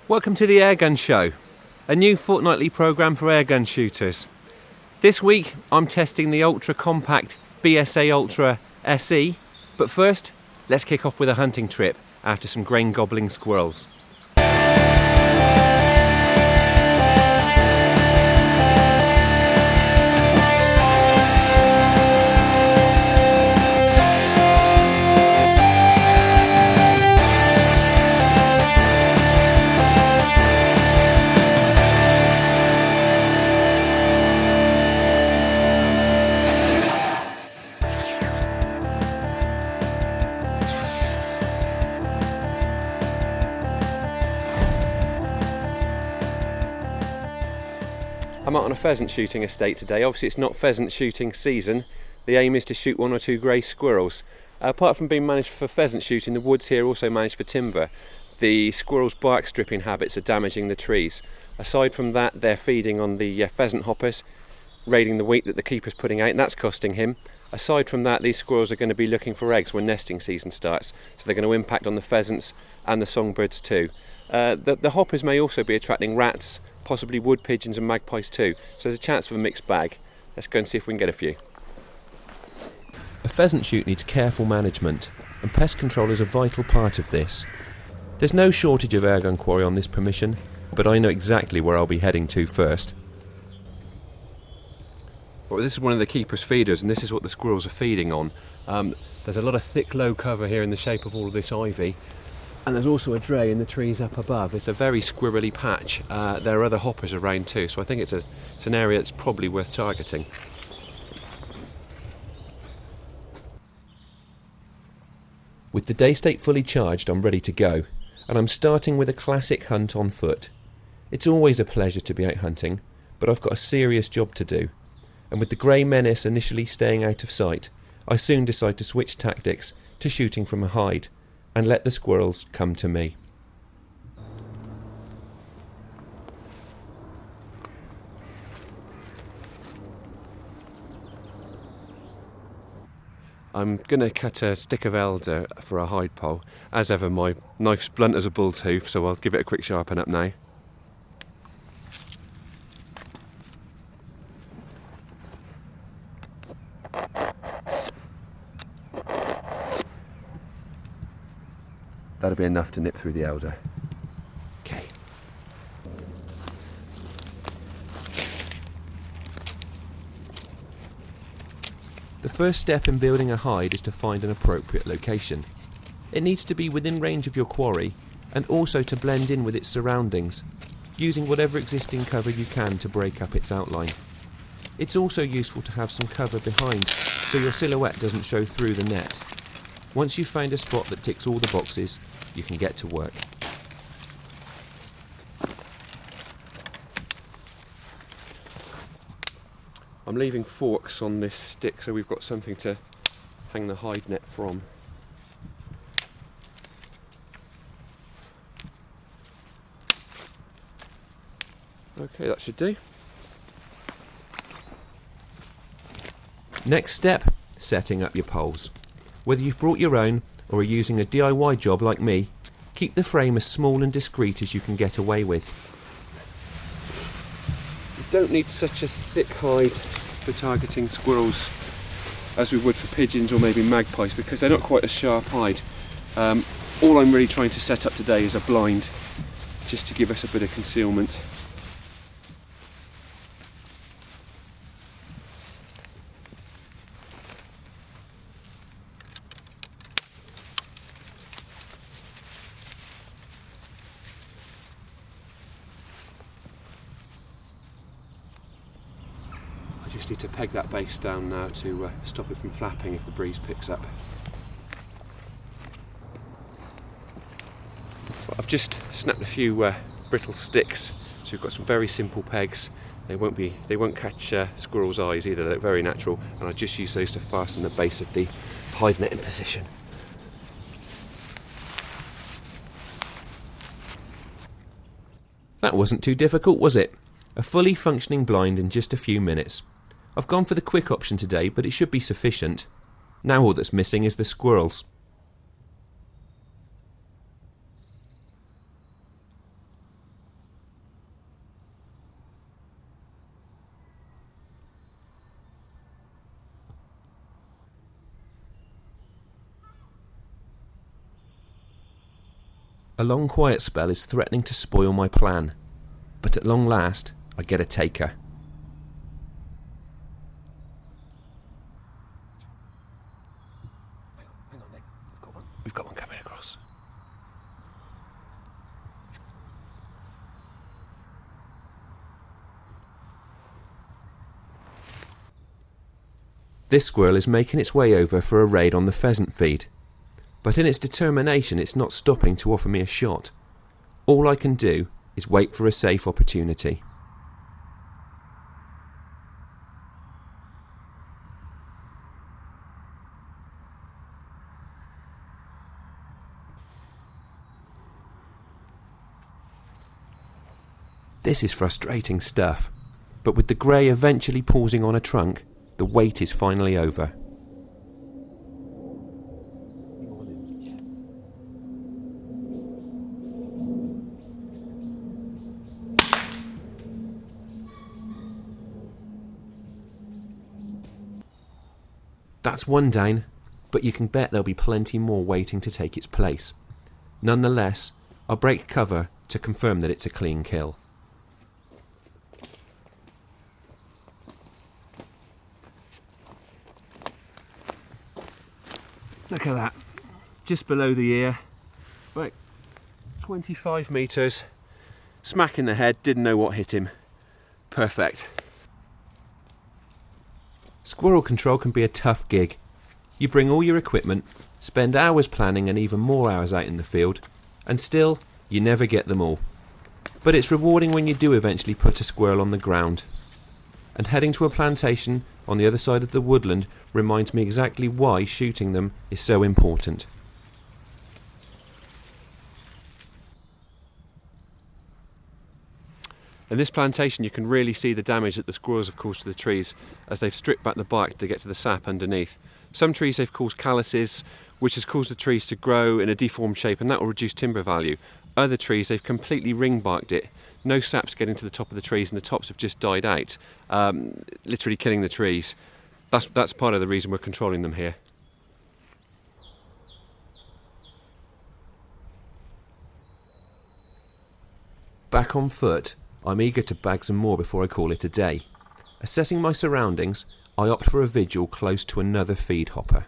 Welcome to the Airgun Show, a new fortnightly programme for airgun shooters. This week I'm testing the ultra compact BSA Ultra SE, but first let's kick off with a hunting trip after some grain gobbling squirrels. I'm out on a pheasant shooting estate today. Obviously it's not pheasant shooting season. The aim is to shoot one or two grey squirrels. Apart from being managed for pheasant shooting, the woods here are also managed for timber. The squirrels' bark stripping habits are damaging the trees. Aside from that, they're feeding on the pheasant hoppers, raiding the wheat that the keeper's putting out, and that's costing him. Aside from that, these squirrels are going to be looking for eggs when nesting season starts, so they're going to impact on the pheasants and the songbirds too. The hoppers may also be attracting rats, possibly wood pigeons and magpies too, so there's a chance of a mixed bag. Let's go and see if we can get a few. A pheasant shoot needs careful management, and pest control is a vital part of this. There's no shortage of airgun quarry on this permission, but I know exactly where I'll be heading to first. Well, this is one of the keeper's feeders, and this is what the squirrels are feeding on. There's a lot of thick low cover here in the shape of all of this ivy. And there's also a dray in the trees up above. It's a very squirrely patch. There are other hoppers around too, so I think it's an area that's probably worth targeting. With the Daystate fully charged, I'm ready to go, and I'm starting with a classic hunt on foot. It's always a pleasure to be out hunting, but I've got a serious job to do. And with the grey menace initially staying out of sight, I soon decide to switch tactics to shooting from a hide, and let the squirrels come to me. I'm going to cut a stick of elder for a hide pole. As ever, my knife's blunt as a bull tooth, so I'll give it a quick sharpen up now. That'll be enough to nip through the elder. Okay. The first step in building a hide is to find an appropriate location. It needs to be within range of your quarry, and also to blend in with its surroundings, using whatever existing cover you can to break up its outline. It's also useful to have some cover behind, so your silhouette doesn't show through the net. Once you've found a spot that ticks all the boxes, you can get to work. I'm leaving forks on this stick so we've got something to hang the hide net from. Okay, that should do. Next step, setting up your poles. Whether you've brought your own or are using a DIY job like me, keep the frame as small and discreet as you can get away with. You don't need such a thick hide for targeting squirrels as we would for pigeons or maybe magpies, because they're not quite a sharp hide. All I'm really trying to set up today is a blind, just to give us a bit of concealment. I just need to peg that base down now to stop it from flapping if the breeze picks up. I've just snapped a few brittle sticks, so we've got some very simple pegs. They won't catch squirrels' eyes either. They're very natural, and I just use those to fasten the base of the hide net in position. That wasn't too difficult, was it? A fully functioning blind in just a few minutes. I've gone for the quick option today, but it should be sufficient. Now all that's missing is the squirrels. A long quiet spell is threatening to spoil my plan, but at long last I get a taker. Hang on, Nick. We've got one coming across. This squirrel is making its way over for a raid on the pheasant feed, but in its determination it's not stopping to offer me a shot. All I can do is wait for a safe opportunity. This is frustrating stuff, but with the grey eventually pausing on a trunk, the wait is finally over. That's one down, but you can bet there'll be plenty more waiting to take its place. Nonetheless, I'll break cover to confirm that it's a clean kill. Look at that, just below the ear, about 25 metres, smack in the head, didn't know what hit him. Perfect. Squirrel control can be a tough gig. You bring all your equipment, spend hours planning and even more hours out in the field, and still, you never get them all. But it's rewarding when you do eventually put a squirrel on the ground. And heading to a plantation on the other side of the woodland reminds me exactly why shooting them is so important. In this plantation you can really see the damage that the squirrels have caused to the trees as they've stripped back the bark to get to the sap underneath. Some trees they've caused calluses, which has caused the trees to grow in a deformed shape, and that will reduce timber value. Other trees they've completely ring barked it. No sap's getting to the top of the trees and the tops have just died out, literally killing the trees. That's part of the reason we're controlling them here. Back on foot, I'm eager to bag some more before I call it a day. Assessing my surroundings, I opt for a vigil close to another feed hopper.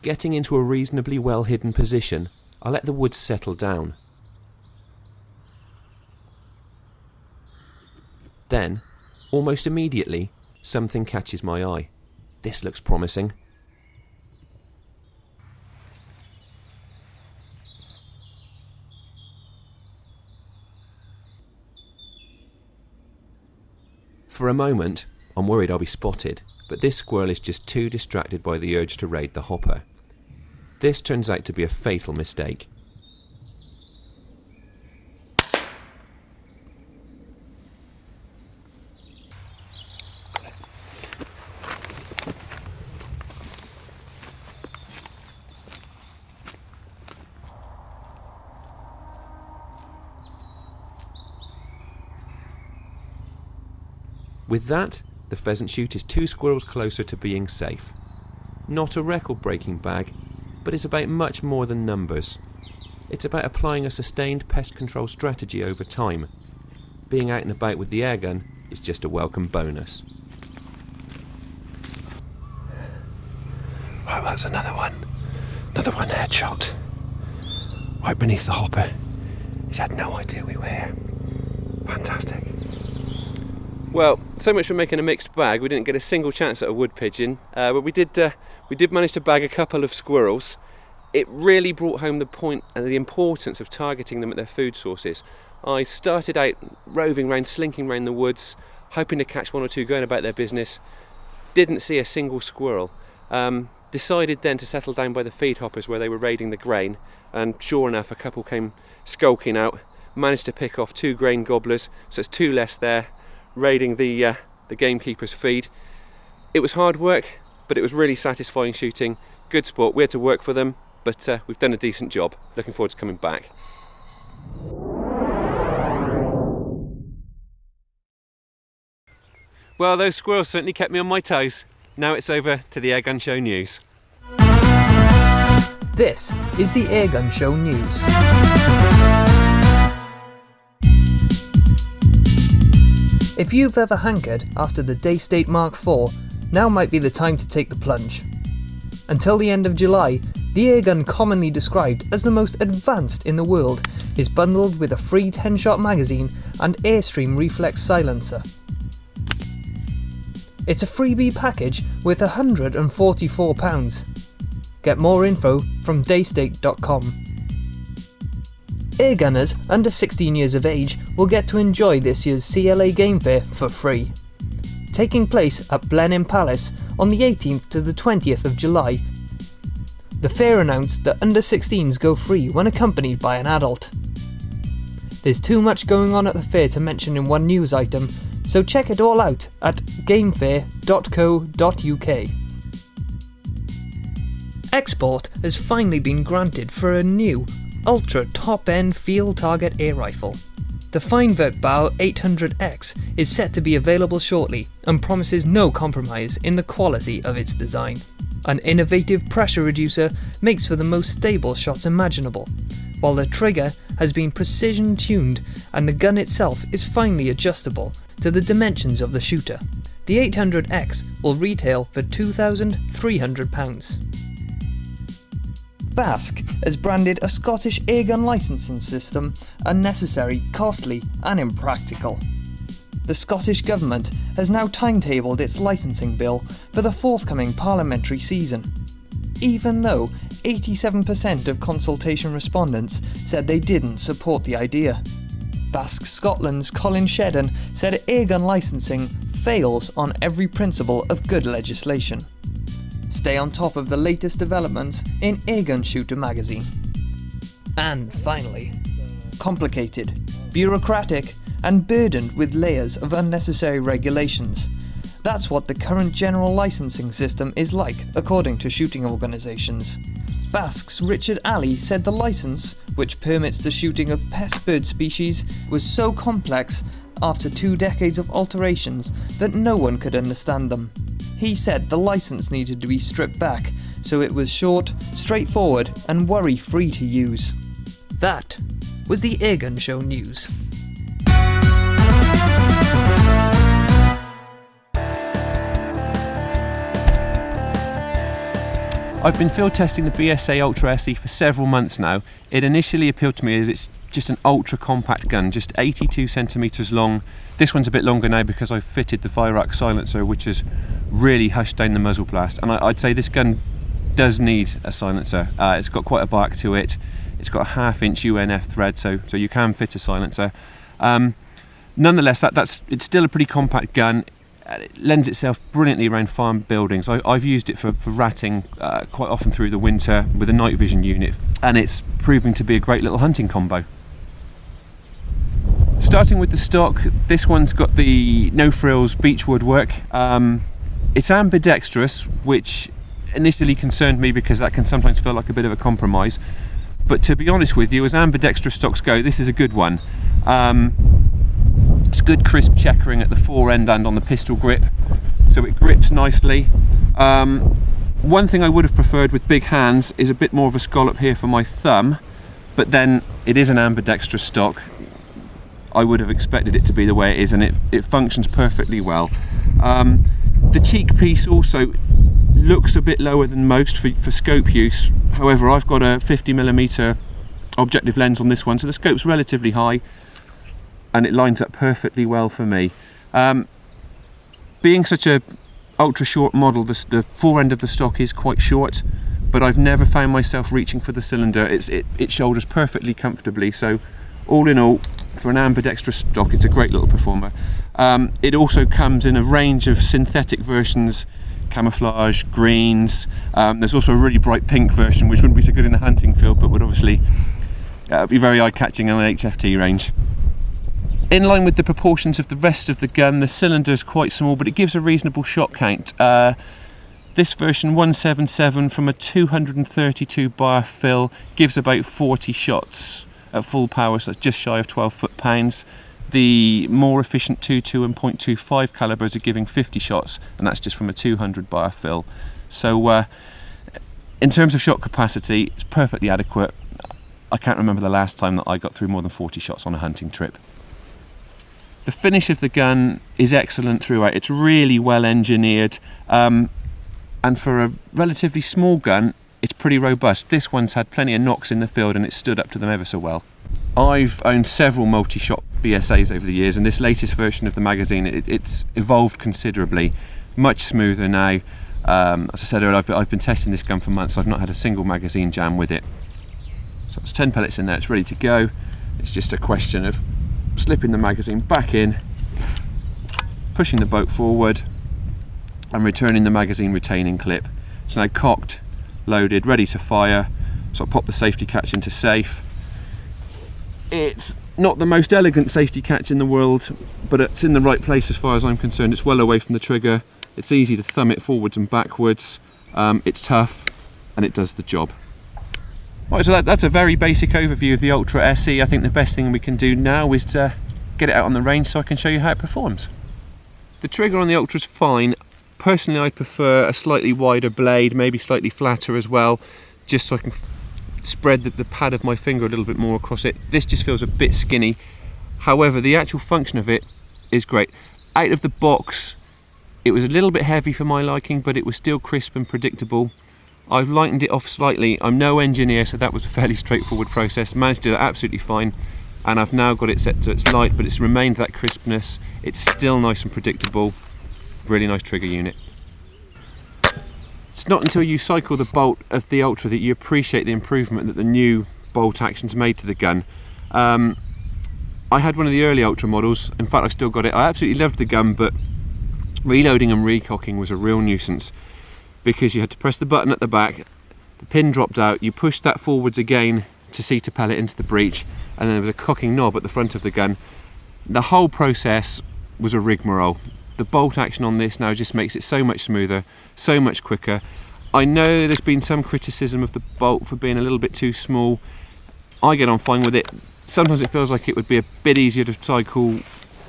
Getting into a reasonably well hidden position, I let the woods settle down. Then, almost immediately, something catches my eye. This looks promising. For a moment, I'm worried I'll be spotted, but this squirrel is just too distracted by the urge to raid the hopper. This turns out to be a fatal mistake. With that, the pheasant shoot is 2 squirrels closer to being safe. Not a record-breaking bag, but it's about much more than numbers. It's about applying a sustained pest control strategy over time. Being out and about with the airgun is just a welcome bonus. Right, that's another one. Another one headshot. Right beneath the hopper. He's had no idea we were here. Fantastic. Well, so much for making a mixed bag. We didn't get a single chance at a wood pigeon, but we did manage to bag a couple of squirrels. It really brought home the point and the importance of targeting them at their food sources. I started out roving around, slinking around the woods, hoping to catch 1 or 2 going about their business. Didn't see a single squirrel. Decided then to settle down by the feed hoppers where they were raiding the grain, and sure enough a couple came skulking out, managed to pick off 2 grain gobblers, so it's 2 less there, raiding the gamekeeper's feed. It was hard work, but it was really satisfying shooting. Good sport. We had to work for them, but we've done a decent job. Looking forward to coming back. Well, those squirrels certainly kept me on my toes. Now it's over to the Airgun Show news. This is the Airgun Show news. If you've ever hankered after the Daystate MK4, now might be the time to take the plunge. Until the end of July, the airgun, commonly described as the most advanced in the world, is bundled with a free 10-shot magazine and Airstream reflex silencer. It's a freebie package worth £144. Get more info from daystate.com. Airgunners under 16 years of age will get to enjoy this year's CLA Game Fair for free. Taking place at Blenheim Palace on the 18th to the 20th of July. The fair announced that under 16s go free when accompanied by an adult. There's too much going on at the fair to mention in one news item, so check it all out at gamefair.co.uk. Export has finally been granted for a new, ultra top-end field target air rifle. The Feinwerkbau 800X is set to be available shortly and promises no compromise in the quality of its design. An innovative pressure reducer makes for the most stable shots imaginable, while the trigger has been precision tuned and the gun itself is finely adjustable to the dimensions of the shooter. The 800X will retail for £2,300. Basque has branded a Scottish airgun licensing system unnecessary, costly and impractical. The Scottish Government has now timetabled its licensing bill for the forthcoming parliamentary season, even though 87% of consultation respondents said they didn't support the idea. Basque Scotland's Colin Shedden said airgun licensing fails on every principle of good legislation. Stay on top of the latest developments in Airgun Shooter magazine. And finally, complicated, bureaucratic, and burdened with layers of unnecessary regulations. That's what the current general licensing system is like, according to shooting organisations. Basque's Richard Alley said the licence, which permits the shooting of pest bird species, was so complex after 2 decades of alterations that no one could understand them. He said the licence needed to be stripped back so it was short, straightforward and worry-free to use. That was the Airgun Show news. I've been field testing the BSA Ultra SE for several months now. It initially appealed to me as it's just an ultra compact gun, just 82 centimetres long. This one's a bit longer now because I've fitted the Fire-Arc silencer, which has really hushed down the muzzle blast. And I'd say this gun does need a silencer. It's got quite a bark to it. It's got a 1/2-inch UNF thread, so you can fit a silencer. Nonetheless, it's still a pretty compact gun. It lends itself brilliantly around farm buildings. I've used it for ratting quite often through the winter with a night vision unit, and it's proving to be a great little hunting combo. Starting with the stock, this one's got the no frills beechwood work. It's ambidextrous, which initially concerned me because that can sometimes feel like a bit of a compromise. But to be honest with you, as ambidextrous stocks go, this is a good one. It's good crisp checkering at the fore end and on the pistol grip, so it grips nicely. One thing I would have preferred with big hands is a bit more of a scallop here for my thumb, but then it is an ambidextrous stock. I would have expected it to be the way it is, and it functions perfectly well. The cheek piece also looks a bit lower than most for scope use. However, I've got a 50mm objective lens on this one, so the scope's relatively high and it lines up perfectly well for me. Being such a ultra short model, the fore end of the stock is quite short, but I've never found myself reaching for the cylinder. It shoulders perfectly comfortably, so all in all, for an ambidextrous stock, it's a great little performer. It also comes in a range of synthetic versions, camouflage, greens. There's also a really bright pink version, which wouldn't be so good in the hunting field, but would obviously It'll be very eye-catching on an HFT range. In line with the proportions of the rest of the gun, the cylinder is quite small, but it gives a reasonable shot count. This version 177 from a 232 bar fill gives about 40 shots at full power, so that's just shy of 12 foot-pounds. The more efficient 22 and .25 calibers are giving 50 shots, and that's just from a 200 bar fill. So in terms of shot capacity, it's perfectly adequate. I can't remember the last time that I got through more than 40 shots on a hunting trip. The finish of the gun is excellent throughout. It's really well engineered. And for a relatively small gun, it's pretty robust. This one's had plenty of knocks in the field and it's stood up to them ever so well. I've owned several multi-shot BSAs over the years, and this latest version of the magazine, it's evolved considerably, much smoother now. As I said earlier, I've been testing this gun for months, so I've not had a single magazine jam with it. So it's 10 pellets in there, it's ready to go. It's just a question of slipping the magazine back in, pushing the bolt forward, and returning the magazine retaining clip. It's now cocked, loaded, ready to fire. So I'll pop the safety catch into safe. It's not the most elegant safety catch in the world, but it's in the right place as far as I'm concerned. It's well away from the trigger. It's easy to thumb it forwards and backwards. It's tough and it does the job. Right, so that's a very basic overview of the Ultra SE. I think the best thing we can do now is to get it out on the range so I can show you how it performs. The trigger on the Ultra's fine. Personally, I'd prefer a slightly wider blade, maybe slightly flatter as well, just so I can spread the pad of my finger a little bit more across it. This just feels a bit skinny. However, the actual function of it is great. Out of the box, it was a little bit heavy for my liking, but it was still crisp and predictable. I've lightened it off slightly. I'm no engineer, so that was a fairly straightforward process. Managed to do that absolutely fine. And I've now got it set to its light, but it's remained that crispness. It's still nice and predictable. Really nice trigger unit. It's not until you cycle the bolt of the Ultra that you appreciate the improvement that the new bolt action's made to the gun. I had one of the early Ultra models. In fact, I've still got it. I absolutely loved the gun, but reloading and recocking was a real nuisance because you had to press the button at the back, the pin dropped out, you pushed that forwards again to seat a pellet into the breech, and then there was a cocking knob at the front of the gun. The whole process was a rigmarole. The bolt action on this now just makes it so much smoother, so much quicker. I know there's been some criticism of the bolt for being a little bit too small. I get on fine with it. Sometimes it feels like it would be a bit easier to cycle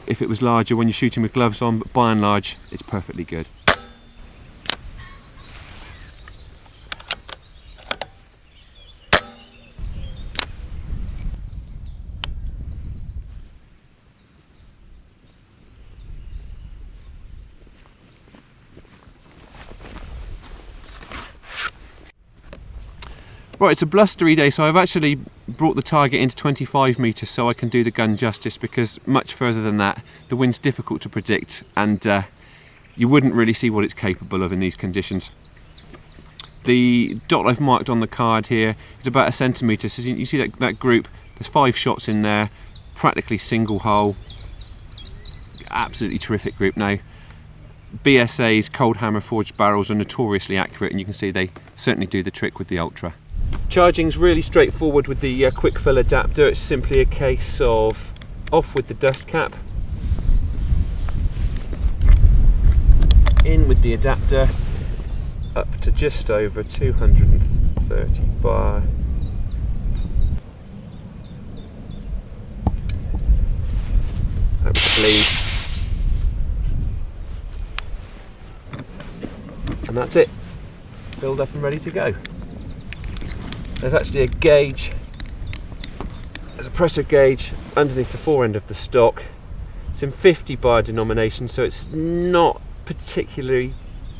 if it was larger when you're shooting with gloves on, but by and large, it's perfectly good. Right, it's a blustery day, so I've actually brought the target into 25 metres so I can do the gun justice, because much further than that, the wind's difficult to predict and you wouldn't really see what it's capable of in these conditions. The dot I've marked on the card here is about 1 centimetre, so you see that group, there's 5 shots in there, practically single hole, absolutely terrific group. Now, BSA's cold hammer forged barrels are notoriously accurate, and you can see they certainly do the trick with the Ultra. Charging's really straightforward with the quick fill adapter. It's simply a case of off with the dust cap, in with the adapter, up to just over 230 bar. And that's it, filled up and ready to go. There's actually a gauge, there's a pressure gauge underneath the fore end of the stock. It's in 50 bar denomination, so it's not particularly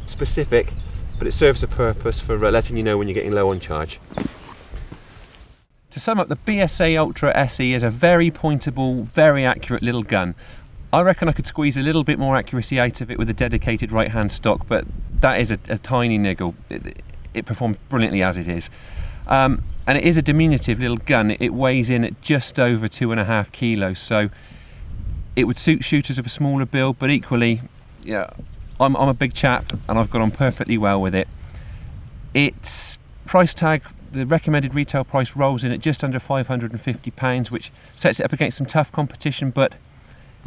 specific, but it serves a purpose for letting you know when you're getting low on charge. To sum up, the BSA Ultra SE is a very pointable, very accurate little gun. I reckon I could squeeze a little bit more accuracy out of it with a dedicated right hand stock, but that is a tiny niggle. It performs brilliantly as it is. And it is a diminutive little gun. It weighs in at just over 2.5 kilos, so it would suit shooters of a smaller build, but equally, yeah, I'm a big chap and I've got on perfectly well with it. Its price tag The recommended retail price rolls in at just under £550, which sets it up against some tough competition, but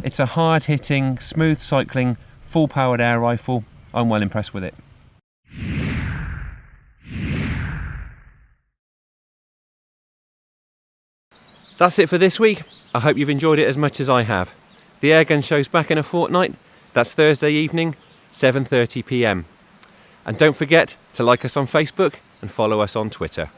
it's a hard-hitting, smooth cycling, full-powered air rifle. I'm well impressed with it. That's it for this week. I hope you've enjoyed it as much as I have. The Airgun Show's back in a fortnight. That's Thursday evening, 7:30 PM. And don't forget to like us on Facebook and follow us on Twitter.